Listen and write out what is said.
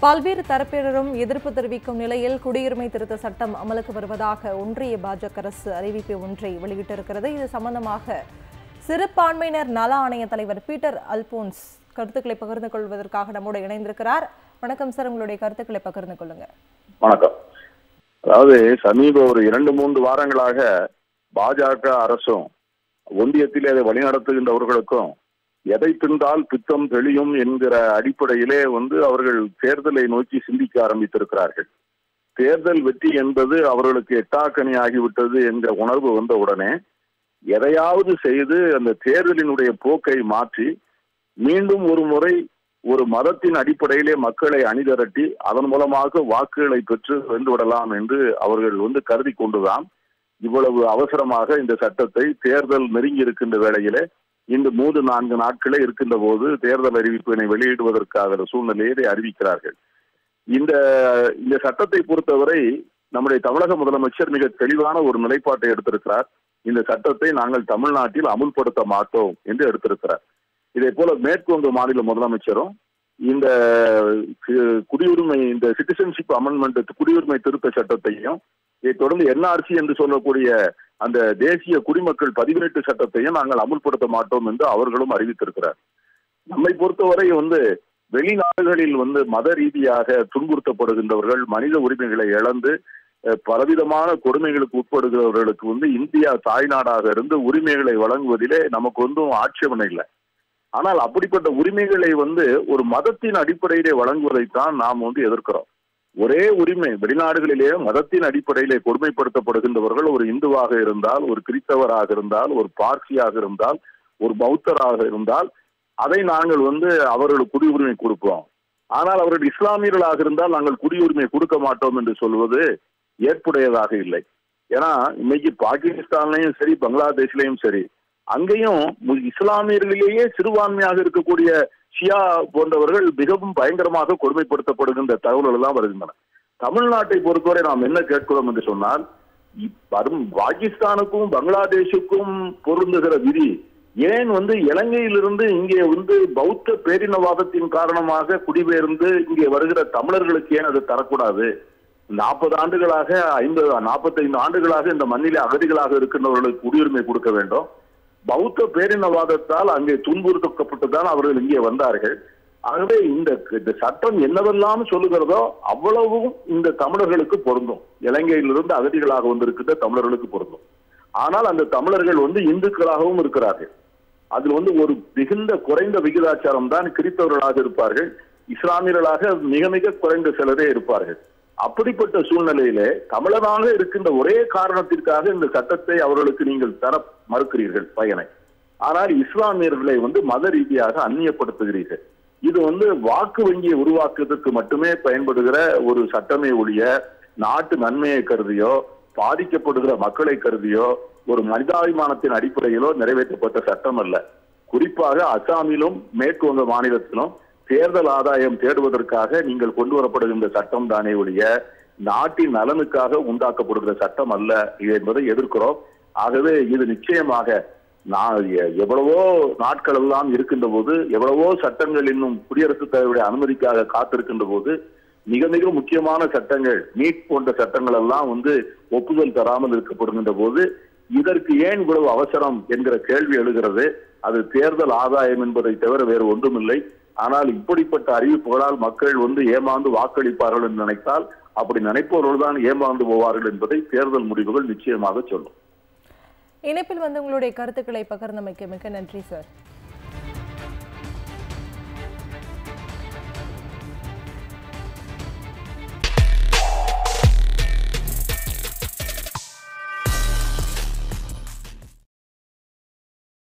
பல்வேறு தரப்பினரும் எதிர்ப்பு தெரிவிக்கும் நிலையில் குடியுரிமை திருத்த சட்டம் அமலுக்கு வருவதாக ஒன்றிய பாஜக அரசு அறிவிப்பு ஒன்றை வெளியிட்டிருக்கிறது. இது சம்பந்தமாக சிறுபான்மையினர் நல ஆணைய தலைவர் பீட்டர் அல்போன்ஸ் கருத்துக்களை பகிர்ந்து கொள்வதற்காக நம்மோடு இணைந்திருக்கிறார். வணக்கம் சார், உங்களுடைய கருத்துக்களை பகிர்ந்து கொள்ளுங்க. வணக்கம். அதாவது சமீப ஒரு 2-3 வாரங்களாக பாஜக அரசும் ஒன்றியத்திலே அதை வழிநடத்துகின்றவர்களுக்கும் எதை தின்றால் பித்தம் தெளியும் என்கிற அடிப்படையிலே அவர்கள் தேர்தலை நோக்கி சிந்திக்க ஆரம்பித்திருக்கிறார்கள். தேர்தல் வெற்றி என்பது அவர்களுக்கு எட்டாக்கணி ஆகிவிட்டது என்ற உணர்வு வந்த உடனே எதையாவது செய்து அந்த தேர்தலினுடைய போக்கை மாற்றி மீண்டும் ஒரு முறை ஒரு மதத்தின் அடிப்படையிலே மக்களை அணிதிரட்டி அதன் மூலமாக வாக்குகளை பெற்று வென்றுவிடலாம் என்று அவர்கள் கருதி கொண்டுதான் இவ்வளவு அவசரமாக இந்த சட்டத்தை தேர்தல் நெருங்கி இருக்கின்ற வேளையிலே இந்த 3-4 நாட்களே இருக்கின்ற போது தேர்தல் அறிவிப்பினை வெளியிடுவதற்காக சூழ்நிலையை அறிவிக்கிறார்கள். இந்த சட்டத்தை பொறுத்தவரை நம்முடைய தமிழக முதலமைச்சர் மிக தெளிவான ஒரு நிலைப்பாட்டை எடுத்திருக்கிறார். இந்த சட்டத்தை நாங்கள் தமிழ்நாட்டில் அமுல்படுத்த மாட்டோம் என்று எடுத்திருக்கிறார். இதே போல மேற்கு வங்க மாநில முதலமைச்சரும் இந்த குடியுரிமை இந்த சிட்டிசன்ஷிப் அமெண்ட்மெண்ட் குடியுரிமை திருத்த சட்டத்தையும் இதை தொடர்ந்து என்ஆர்சி என்று சொல்லக்கூடிய அந்த தேசிய குடிமக்கள் பதிவேட்டு சட்டத்தையும் நாங்கள் அமுல்படுத்த மாட்டோம் என்று அவர்களும் அறிவித்திருக்கிறார். நம்மை பொறுத்தவரை வெளிநாடுகளில் மத ரீதியாக துன்புறுத்தப்படுகின்றவர்கள், மனித உரிமைகளை இழந்து பலவிதமான கொடுமைகளுக்கு உட்படுகிறவர்களுக்கு இந்தியா தாய்நாடாக இருந்து உரிமைகளை வழங்குவதிலே நமக்கு ஆட்சேபனை இல்லை. ஆனால் அப்படிப்பட்ட உரிமைகளை ஒரு மதத்தின் அடிப்படையிலே வழங்குவதைத்தான் நாம் எதிர்க்கிறோம். ஒரே உரிமை வெளிநாடுகளிலே மதத்தின் அடிப்படையிலே கொடுமைப்படுத்தப்படுகின்றவர்கள் ஒரு இந்துவாக இருந்தால், ஒரு கிறிஸ்தவராக இருந்தால், ஒரு பார்சியாக இருந்தால், ஒரு பௌத்தராக இருந்தால் அதை நாங்கள் அவர்களுக்கு குடியுரிமை கொடுப்போம். ஆனால் அவர்கள் இஸ்லாமியர்களாக இருந்தால் நாங்கள் குடியுரிமை கொடுக்க மாட்டோம் என்று சொல்வது ஏற்புடையதாக இல்லை. ஏன்னா இன்னைக்கு பாகிஸ்தான்லையும் சரி, பங்களாதேஷ்லையும் சரி, அங்கேயும் இஸ்லாமியர்களிலேயே சிறுபான்மையாக இருக்கக்கூடிய ஷியா போன்றவர்கள் மிகவும் பயங்கரமாக கொடுமைப்படுத்தப்படுகின்ற தகவல்கள் எல்லாம் வருகின்றன. தமிழ்நாட்டை பொறுத்தவரை நாம் என்ன கேட்கிறோம் என்று சொன்னால், பாகிஸ்தானுக்கும் பங்களாதேஷுக்கும் பொருந்துகிற விதி ஏன் இலங்கையிலிருந்து இங்கே பௌத்த பேரினவாதத்தின் காரணமாக குடிபெயர்ந்து இங்கே வருகிற தமிழர்களுக்கு ஏன் அது தரக்கூடாது? 40 ஆண்டுகளாக 45 ஆண்டுகளாக இந்த மண்ணிலே அகதிகளாக இருக்கின்றவர்களுக்கு குடியுரிமை கொடுக்க வேண்டும். பௌத்த பேரினவாதத்தால் அங்கே துன்புறுத்தப்பட்டுதான் அவர்கள் இங்கே வந்தார்கள். ஆகவே இந்த சட்டம் என்னவெல்லாம் சொல்லுகிறதோ அவ்வளவும் இந்த தமிழர்களுக்கு பொருந்தும். இலங்கையிலிருந்து அகதிகளாக வந்திருக்கின்ற தமிழர்களுக்கு பொருந்தும். ஆனால் அந்த தமிழர்கள் இந்துக்களாகவும் இருக்கிறார்கள். அதில் ஒரு மிகுந்த குறைந்த விகிதாச்சாரம் தான் கிறிஸ்தவர்களாக இருப்பார்கள். இஸ்லாமியர்களாக மிக மிக குறைந்த சிலரே இருப்பார்கள். அப்படிப்பட்ட சூழ்நிலையிலே தமிழனாக இருக்கின்ற ஒரே காரணத்திற்காக இந்த சட்டத்தை அவர்களுக்கு நீங்கள் தர மறுக்கிறீர்கள் பயனை. ஆனால் இஸ்லாமியர்களை மத ரீதியாக அந்நியப்படுத்துகிறீர்கள். இது வாக்கு வங்கியை உருவாக்குவதற்கு மட்டுமே பயன்படுகிற ஒரு சட்டமே ஒழிய நாட்டு நன்மையை கருதியோ பாதிக்கப்படுகிற மக்களை கருதியோ ஒரு மனிதாபிமானத்தின் அடிப்படையிலோ நிறைவேற்றப்பட்ட சட்டம் அல்ல. குறிப்பாக அசாமிலும் மேற்கு வங்க மாநிலத்திலும் தேர்தல் ஆதாயம் தேடுவதற்காக நீங்கள் கொண்டு வரப்படுகின்ற சட்டம் தானே ஒழிய நாட்டின் நலனுக்காக உண்டாக்கப்படுகிற சட்டம் அல்ல என்பதை எதிர்க்கிறோம். ஆகவே இது நிச்சயமாக எவ்வளவோ நாட்கள் எல்லாம் இருக்கின்ற போது, எவ்வளவோ சட்டங்கள் இன்னும் குடியரசுத் தலைவருடைய அனுமதிக்காக காத்திருக்கின்ற போது, மிக மிக முக்கியமான சட்டங்கள் நீட் போன்ற சட்டங்கள் எல்லாம் ஒப்புதல் தராமல் இருக்கப்படுகின்ற போது இதற்கு ஏன் இவ்வளவு அவசரம் என்கிற கேள்வி எழுகிறது. அது தேர்தல் ஆதாயம் என்பதை தவிர வேறு ஒன்றுமில்லை. ஆனால் இப்படிப்பட்ட அறிவிப்புகளால் மக்கள் ஏமாந்து வாக்களிப்பார்கள் என்று நினைத்தால் அப்படி நினைப்பவர்கள் தான் ஏமாந்து போவார்கள் என்பதை தேர்தல் முடிவுகள் நிச்சயமாக சொல்லும். இணைப்பில் உங்களுடைய கருத்துக்களை பகிர்ந்தமைக்கு மிக நன்றி சார்.